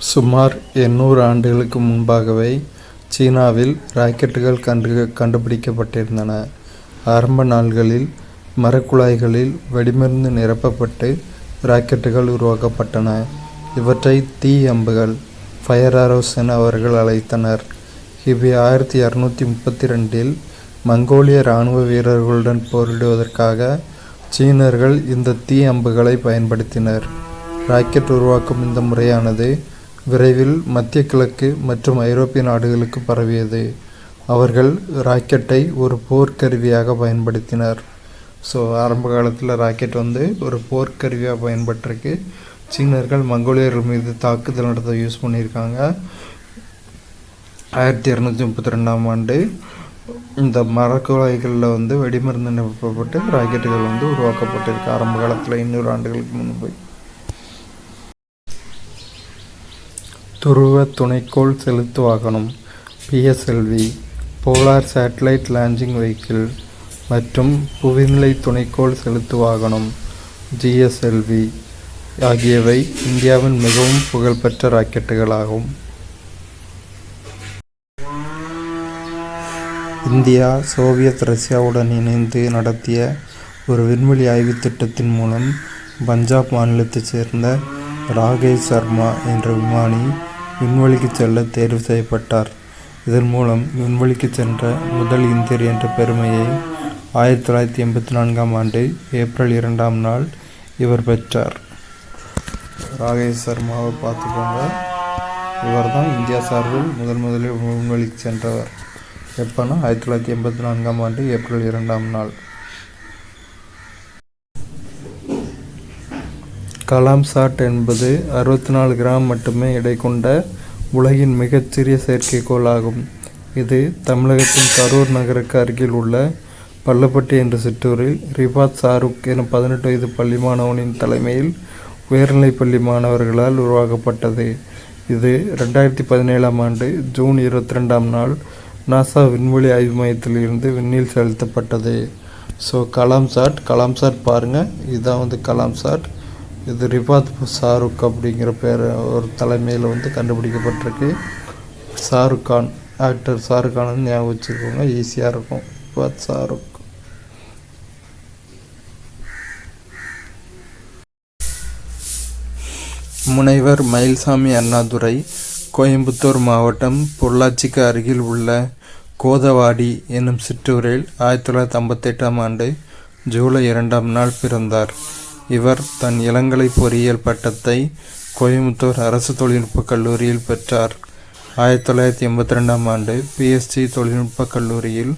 சுமார் 800 ஆண்டுகளுக்கு முன்பாகவே சீனாவில் ராக்கெட்டுகள் கண்டுபிடிக்கப்பட்டிருந்தன. ஆரம்ப நாள்களில் மரக்குழாய்களில் வெடிமருந்து நிரப்பப்பட்டு ராக்கெட்டுகள் உருவாக்கப்பட்டன. இவற்றை தீ அம்புகள் ஃபயர் ஆரோஸ் என அவர்கள் அழைத்தனர். கிபி 1232 மங்கோலிய இராணுவ வீரர்களுடன் போரிடுவதற்காக சீனர்கள் இந்த தீ அம்புகளை பயன்படுத்தினர். ராக்கெட் உருவாக்கும் இந்த முறையானது விரைவில் மத்திய கிழக்கு மற்றும் ஐரோப்பிய நாடுகளுக்கு பரவியது. அவர்கள் ராக்கெட்டை ஒரு போர்க்கருவியாக பயன்படுத்தினர். ஆரம்ப காலத்தில் ராக்கெட் ஒரு போர்க்கருவியாக பயன்பட்டிருக்கு. சீனர்கள் மங்கோலியர்கள் மீது தாக்குதல் நடத்த யூஸ் பண்ணியிருக்காங்க. 1232 ஆண்டு இந்த மரக்குழாய்களில் வெடிமருந்து நிரப்பப்பட்டு ராக்கெட்டுகள் உருவாக்கப்பட்டிருக்கு. ஆரம்ப காலத்தில் 200 ஆண்டுகளுக்கு முன்பு. துருவ துணைக்கோள் செலுத்து வாகனம் PSLV, polar satellite launching vehicle மற்றும் புவிநிலை துணைக்கோள் செலுத்து வாகனம் GSLV ஆகியவை இந்தியாவின் மிகவும் புகழ்பெற்ற ராக்கெட்டுகளாகும். இந்தியா சோவியத் ரஷ்யாவுடன் இணைந்து நடத்திய ஒரு விண்வெளி ஆய்வு திட்டத்தின் மூலம் பஞ்சாப் மாநிலத்தைச் சேர்ந்த ராகேஷ் சர்மா என்ற விமானி விண்வெளிக்கு செல்ல தேர்வு செய்யப்பட்டார். இதன் மூலம் விண்வெளிக்கு சென்ற முதல் இந்தியர் என்ற பெருமையை 1984 ஆண்டு ஏப்ரல் 2ஆம் நாள் இவர் பெற்றார். ராகேஷ் சர்மாவை பார்த்துக்கோங்க. இவர் தான் இந்தியா சார்பில் முதலில் விண்வெளிக்கு சென்றவர். எப்போனா 1984ஆம் ஆண்டு ஏப்ரல் 2ஆம் நாள். கலாம்சாட் என்பது 64 கிராம் மட்டுமே எடை கொண்ட உலகின் மிகச்சிறிய செயற்கைக்கோள் ஆகும். இது தமிழகத்தின் கரூர் நகருக்கு அருகில் உள்ள பள்ளப்பட்டி என்ற சிற்றூரில் ரிபாத் ஷாருக் என 18 வயது பள்ளி மாணவனின் தலைமையில் உயர்நிலைப்பள்ளி மாணவர்களால் உருவாக்கப்பட்டது. இது 2017ஆம் ஆண்டு ஜூன் 22ஆம் நாள் நாசா விண்வெளி ஆய்வு மையத்தில் இருந்து விண்ணில் செலுத்தப்பட்டது. கலாம்சாட் பாருங்கள். இதுதான் கலாம்சாட். இது ரிபாத் ஷாருக் அப்படிங்கிற பேர் ஒரு தலைமையில் கண்டுபிடிக்கப்பட்டிருக்கு. ஷாருக் கான், ஆக்டர் ஷாருக் கான் ஞாபகம் வச்சுக்கோங்க, ஈஸியாக இருக்கும். ரிபாத் ஷாருக். முனைவர் மயில்சாமி அண்ணாதுரை கோயம்புத்தூர் மாவட்டம் பொள்ளாச்சிக்கு அருகில் உள்ள கோதவாடி என்னும் சிற்றூரில் 1958ஆம் ஆண்டு ஜூலை 2ஆம் நாள் பிறந்தார். இவர் தன் இளங்கலை பொறியியல் பட்டத்தை கோயம்புத்தூர் அரசு தொழில்நுட்பக் கல்லூரியில் பெற்றார். 1982ஆம் ஆண்டு PSG தொழில்நுட்பக் கல்லூரியில்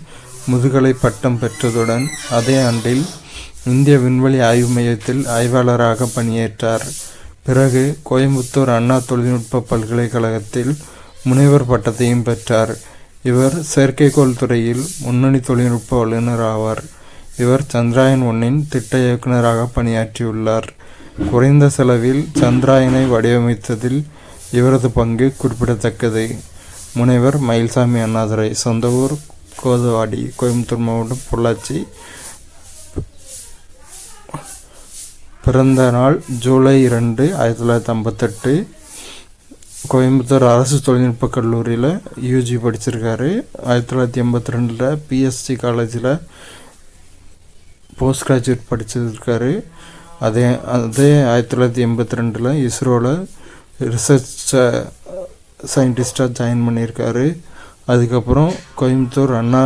முதுகலை பட்டம் பெற்றதுடன் அதே ஆண்டில் இந்திய விண்வெளி ஆய்வு மையத்தில் ஆய்வாளராக பணியேற்றார். பிறகு கோயம்புத்தூர் அண்ணா தொழில்நுட்ப பல்கலைக்கழகத்தில் முனைவர் பட்டத்தையும் பெற்றார். இவர் செயற்கைக்கோள் துறையில் முன்னணி தொழில்நுட்ப வல்லுநர் ஆவார். இவர் சந்திராயன் 1 திட்ட இயக்குநராக பணியாற்றியுள்ளார். குறைந்த செலவில் சந்திராயனை வடிவமைத்ததில் இவரது பங்கு குறிப்பிடத்தக்கது. முனைவர் மயில்சாமி அண்ணாதுரை. சொந்த ஊர் கோதவாடி, கோயம்புத்தூர் மாவட்டம் பொள்ளாச்சி. பிறந்த நாள் ஜூலை 2, 1958. கோயம்புத்தூர் அரசு தொழில்நுட்ப கல்லூரியில் UG படிச்சிருக்காரு. 1982 PSG காலேஜில் போஸ்ட் கிராஜுவேட் படிச்சிருக்காரு. அதே 1982 இஸ்ரோவில் ரிசர்ச் சயின்டிஸ்டாக ஜாயின் பண்ணியிருக்காரு. அதுக்கப்புறம் கோயம்புத்தூர் அண்ணா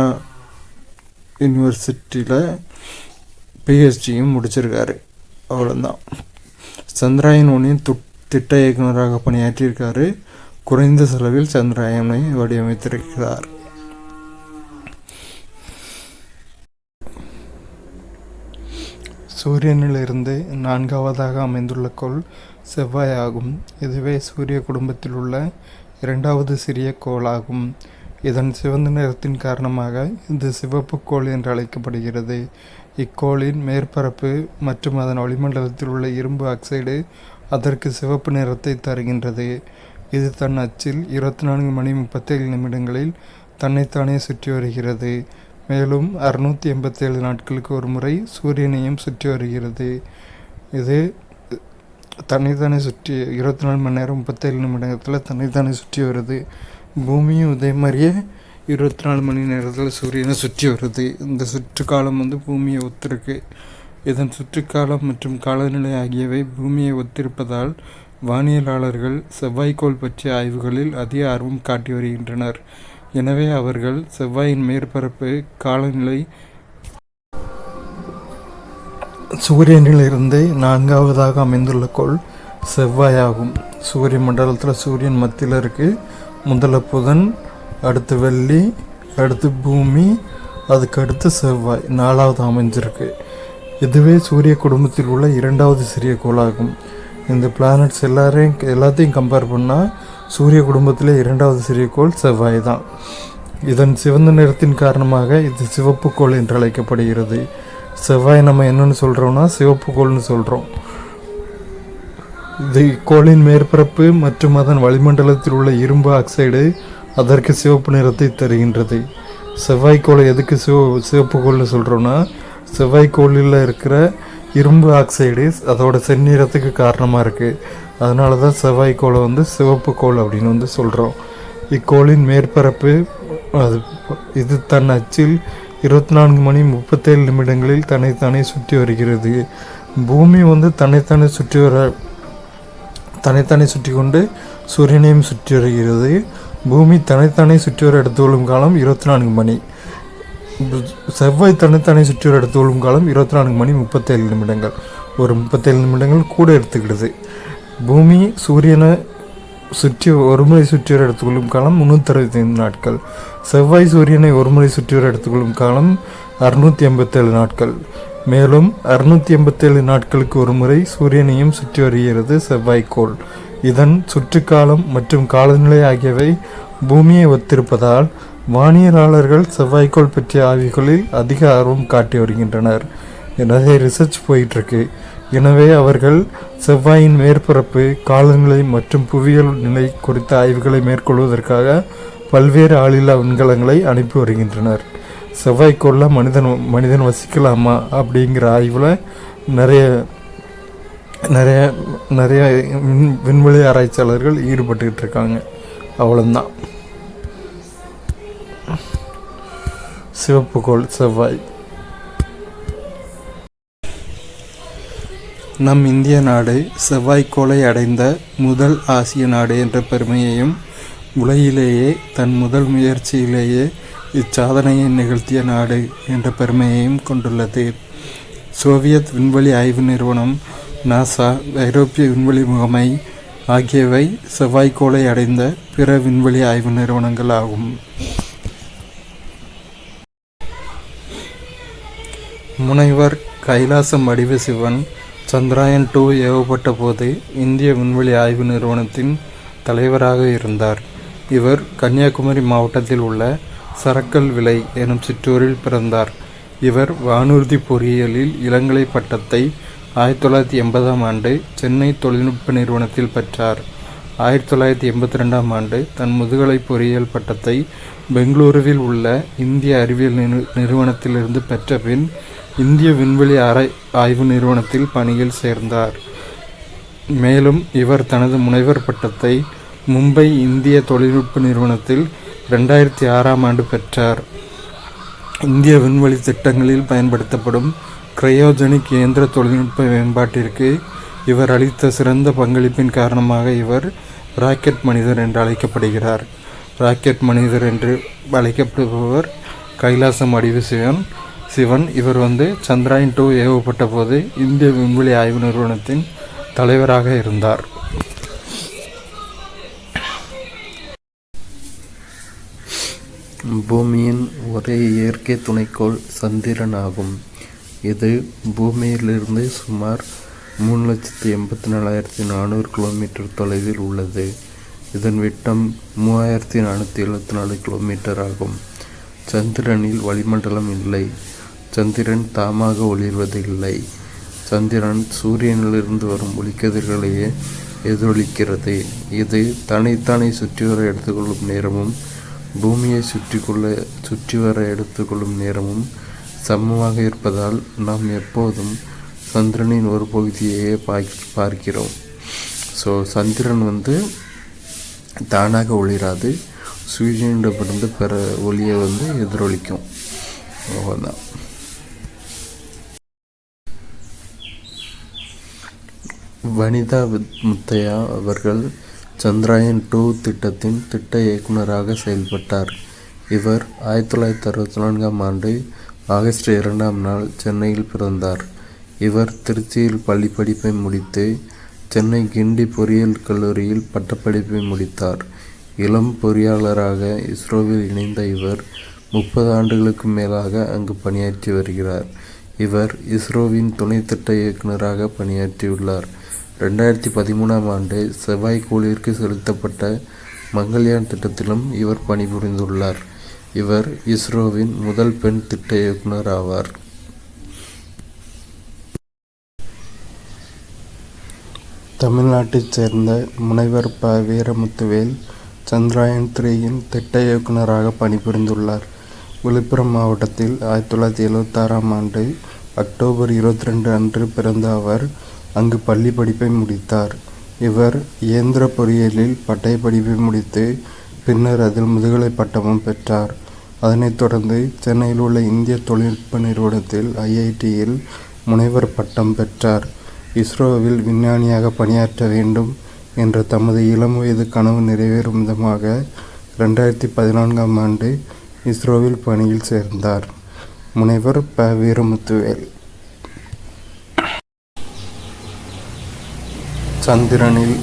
யூனிவர்சிட்டியில் PhDயும் முடிச்சிருக்காரு. அவ்வளோதான். சந்திராயன் 1 திட்ட இயக்குநராக பணியாற்றியிருக்காரு. குறைந்த செலவில் சந்திராயனை வடிவமைத்திருக்கிறார். சூரியனிலிருந்து 4வதாக அமைந்துள்ள கோள் செவ்வாய் ஆகும். இதுவே சூரிய குடும்பத்தில் உள்ள 2வது சிறிய கோளாகும். இதன் சிவந்த நிறத்தின் காரணமாக இது சிவப்பு கோள் என்று அழைக்கப்படுகிறது. இக்கோளின் மேற்பரப்பு மற்றும் அதன் வளிமண்டலத்தில் உள்ள இரும்பு ஆக்சைடு அதற்கு சிவப்பு நிறத்தை தருகின்றது. இது தன் அச்சில் 24 மணி 37 நிமிடங்களில் தன்னைத்தானே சுற்றி வருகிறது. மேலும் 687 நாட்களுக்கு ஒரு முறை சூரியனையும் சுற்றி வருகிறது. இது தன்னைத்தானே சுற்றி 24 மணி நேரம் 37 நிமிடத்தில் தன்னைத்தானே சுற்றி வருது. பூமியும் இதே மாதிரியே 24 மணி நேரத்தில் சூரியனை சுற்றி வருது. இந்த சுற்றுக்காலம் பூமியை ஒத்திருக்கு. இதன் சுற்றுக்காலம் மற்றும் காலநிலை ஆகியவை பூமியை ஒத்திருப்பதால் வானியலாளர்கள் செவ்வாய்க்கோள் பற்றிய ஆய்வுகளில் அதிக ஆர்வம் காட்டி வருகின்றனர். எனவே அவர்கள் செவ்வாயின் மேற்பரப்பு, காலநிலை, சூரியனிலிருந்து 4வதாக அமைந்துள்ள கோள் செவ்வாயாகும். சூரிய மண்டலத்தில் சூரியன் மத்தியில் இருக்குது. முதல்ல புதன், அடுத்து வெள்ளி, அடுத்து பூமி, அதுக்கு அடுத்து செவ்வாய் 4வது அமைஞ்சிருக்கு. இதுவே சூரிய குடும்பத்தில் உள்ள 2வது சிறிய கோளாகும். இந்த பிளானட்ஸ் எல்லாத்தையும் கம்பேர் பண்ணால் சூரிய குடும்பத்தில் 2வது சிறிய கோள் செவ்வாய் தான். இதன் சிவந்த நிறத்தின் காரணமாக இது சிவப்பு கோள் என்று அழைக்கப்படுகிறது. செவ்வாய் நம்ம என்னன்னு சொல்கிறோம்னா சிவப்பு கோள்னு சொல்கிறோம். இது கோளின் மேற்பரப்பு மற்றும் அதன் வளிமண்டலத்தில் உள்ள இரும்பு ஆக்சைடு அதற்கு சிவப்பு நிறத்தை தருகின்றது. செவ்வாய்க்கோளை எதுக்கு சிவப்பு கோள்னு சொல்கிறோன்னா, செவ்வாய்க்கோளில் இருக்கிற இரும்பு ஆக்சைடு அதோட செந்நிறத்துக்கு காரணமாக இருக்குது. அதனால தான் செவ்வாய்க்கோளை சிவப்பு கோள் அப்படின்னு சொல்கிறோம். இக்கோளின் மேற்பரப்பு இது தன் அச்சில் 24 மணி 37 நிமிடங்களில் தன்னைத்தானே சுற்றி வருகிறது. பூமி தன்னைத்தானே சுற்றி கொண்டு சூரியனையும் சுற்றி வருகிறது. பூமி தன்னைத்தானே சுற்றி வர எடுத்துக்கொள்ளும் காலம் 24 மணி. செவ்வாய் தன்னைத்தானே சுற்றி வர எடுத்துக்கொள்ளும் காலம் 24 மணி 37 நிமிடங்கள். ஒரு 37 நிமிடங்கள் கூட எடுத்துக்கிடுது. பூமி சூரியனை ஒருமுறை சுற்றி வர எடுத்துக்கொள்ளும் காலம் 365 நாட்கள். செவ்வாய் சூரியனை ஒருமுறை சுற்றி வர எடுத்துக்கொள்ளும் காலம் 687 நாட்கள். மேலும் 687 நாட்களுக்கு ஒரு முறை சூரியனையும் சுற்றி வருகிறது செவ்வாய்க்கோள். இதன் சுற்றுக்காலம் மற்றும் காலநிலை ஆகியவை பூமியை ஒத்திருப்பதால் வானியலாளர்கள் செவ்வாய்க்கோள் பற்றிய ஆய்வுகளில் அதிக ஆர்வம் காட்டி வருகின்றனர். நிறைய ரிசர்ச் போயிட்டுருக்கு. எனவே அவர்கள் செவ்வாயின் மேற்பரப்பு, காலநிலை மற்றும் புவியியல் நிலை குறித்த ஆய்வுகளை மேற்கொள்வதற்காக பல்வேறு ஆளில்லா விண்கலங்களை அனுப்பி வருகின்றனர். செவ்வாய்க்கோளில் மனிதன் வசிக்கலாமா அப்படிங்கிற ஆய்வில் நிறைய நிறைய நிறைய விண்வெளி ஆராய்ச்சியாளர்கள் ஈடுபட்டுக்கிட்டு இருக்காங்க. அவ்வளோதான். சிவப்பு கோள் செவ்வாய். நம் இந்திய நாடு செவ்வாய்க்கோளை அடைந்த முதல் ஆசிய நாடு என்ற பெருமையையும், உலகிலேயே தன் முதல் முயற்சியிலேயே இச்சாதனையை நிகழ்த்திய நாடு என்ற பெருமையையும் கொண்டுள்ளது. சோவியத் விண்வெளி ஆய்வு நிறுவனம், நாசா, ஐரோப்பிய விண்வெளி முகமை ஆகியவை செவ்வாய்க்கோளை அடைந்த பிற விண்வெளி ஆய்வு நிறுவனங்கள் ஆகும். முனைவர் கைலாசம் வடிவு சிவன் சந்திராயன் 2 ஏவப்பட்ட போது இந்திய விண்வெளி ஆய்வு நிறுவனத்தின் தலைவராக இருந்தார். இவர் கன்னியாகுமரி மாவட்டத்தில் உள்ள சரக்கல் விளை எனும் சிற்றூரில் பிறந்தார். இவர் வானூர்தி பொறியியலில் இளங்கலை பட்டத்தை 1980ஆம் ஆண்டு சென்னை தொழில்நுட்ப நிறுவனத்தில் பெற்றார். 1982ஆம் ஆண்டு தன் முதுகலை பொறியியல் பட்டத்தை பெங்களூருவில் உள்ள இந்திய அறிவியல் நிறுவனத்திலிருந்து பெற்ற பின் இந்திய விண்வெளி ஆய்வு நிறுவனத்தில் பணியில் சேர்ந்தார். மேலும் இவர் தனது முனைவர் பட்டத்தை மும்பை இந்திய தொழில்நுட்ப நிறுவனத்தில் 2006ஆம் ஆண்டு பெற்றார். இந்திய விண்வெளி திட்டங்களில் பயன்படுத்தப்படும் கிரையோஜெனிக் இயந்திர தொழில்நுட்ப மேம்பாட்டிற்கு இவர் அளித்த சிறந்த பங்களிப்பின் காரணமாக இவர் ராக்கெட் மனிதர் என்று அழைக்கப்படுகிறார். ராக்கெட் மனிதர் என்று அழைக்கப்படுபவர் கைலாசம் வடிவு சிவன். இவர் சந்திராயன் 2 ஏவப்பட்ட போது இந்திய விண்வெளி ஆய்வு நிறுவனத்தின் தலைவராக இருந்தார். பூமியின் ஒரே இயற்கை துணைக்கோள் சந்திரன் ஆகும். இது பூமியிலிருந்து சுமார் 3,84,400 கிலோமீட்டர் தொலைவில் உள்ளது. இதன் விட்டம் 3,474 கிலோமீட்டர் ஆகும். சந்திரனில் வளிமண்டலம் இல்லை. சந்திரன் தாமாக ஒளிர்வது இல்லை. சந்திரன் சூரியனிலிருந்து வரும் ஒளிக்கதிர்களையே எதிரொலிக்கிறது. இது தன்னைத்தானே சுற்றி வர எடுத்துக்கொள்ளும் நேரமும் பூமியை சுற்றி வர எடுத்துக்கொள்ளும் நேரமும் சமமாக இருப்பதால் நாம் எப்போதும் சந்திரனின் ஒரு பகுதியையே பார்க்கிறோம். ஸோ சந்திரன் வந்து தானாக ஒளிராது, சூரியனிடமிருந்து பெற ஒளியை வந்து எதிரொலிக்கும். அவ்வளோதான். வனிதா முத்தையா அவர்கள் சந்திராயன்-2 திட்டத்தின் திட்ட இயக்குநராக செயல்பட்டார். இவர் 1964ஆம் ஆண்டு ஆகஸ்ட் 2ஆம் நாள் சென்னையில் பிறந்தார். இவர் திருச்சியில் பள்ளி படிப்பை முடித்து சென்னை கிண்டி பொறியியல் கல்லூரியில் பட்டப்படிப்பை முடித்தார். இளம் பொறியாளராக இஸ்ரோவில் இணைந்த இவர் 30 ஆண்டுகளுக்கு மேலாக அங்கு பணியாற்றி வருகிறார். இவர் இஸ்ரோவின் துணை திட்ட இயக்குநராக பணியாற்றியுள்ளார். 2013ஆம் ஆண்டு செவ்வாய்க்கோளிற்கு செலுத்தப்பட்ட மங்கள்யான் திட்டத்திலும் இவர் பணிபுரிந்துள்ளார். இவர் இஸ்ரோவின் முதல் பெண் திட்ட இயக்குனர் ஆவார். தமிழ்நாட்டைச் சேர்ந்த முனைவர் ப. வீரமுத்துவேல் சந்திராயன்-3யின் திட்ட இயக்குநராக பணிபுரிந்துள்ளார். விழுப்புரம் மாவட்டத்தில் 1976ஆம் ஆண்டு அக்டோபர் 22 அன்று பிறந்த அவர் அங்கு பள்ளி படிப்பை முடித்தார். இவர் இயந்திர பொறியியலில் பட்டய படிப்பை முடித்து பின்னர் அதில் முதுகலை பட்டமும் பெற்றார். அதனைத் தொடர்ந்து சென்னையில் உள்ள இந்திய தொழில்நுட்ப நிறுவனத்தில் IIT-யில் முனைவர் பட்டம் பெற்றார். இஸ்ரோவில் விஞ்ஞானியாக பணியாற்ற வேண்டும் என்ற தமது இளம் வயது கனவு நிறைவேறும் விதமாக 2014ஆம் ஆண்டு இஸ்ரோவில் பணியில் சேர்ந்தார். முனைவர் ப. வீரமுத்துவேல். சந்திரனில்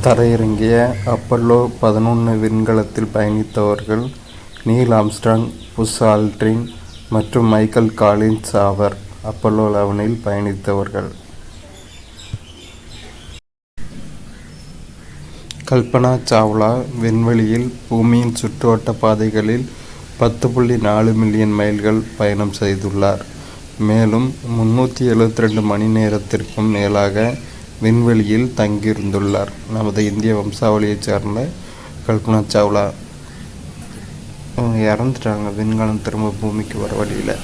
தரையிறங்கிய அப்பல்லோ 11 விண்கலத்தில் பயணித்தவர்கள் நீல் ஆம்ஸ்ட்ராங், புஷ் ஆல்ட்ரின் மற்றும் மைக்கேல் காலின்ஸ் ஆவர். அப்பல்லோ 11இல் பயணித்தவர்கள். கல்பனா சாவ்லா விண்வெளியில் பூமியின் சுற்றுவட்ட பாதைகளில் 10.4 மில்லியன் மைல்கள் பயணம் செய்துள்ளார். மேலும் 372 மணி நேரத்திற்கும் மேலாக விண்வெளியில் தங்கியிருந்துள்ளார். நமது இந்திய வம்சாவளியைச் சேர்ந்த கல்பனா சாவ்லா இறந்துட்டாங்க. விண்கலம் திரும்ப பூமிக்கு வர வழியில்.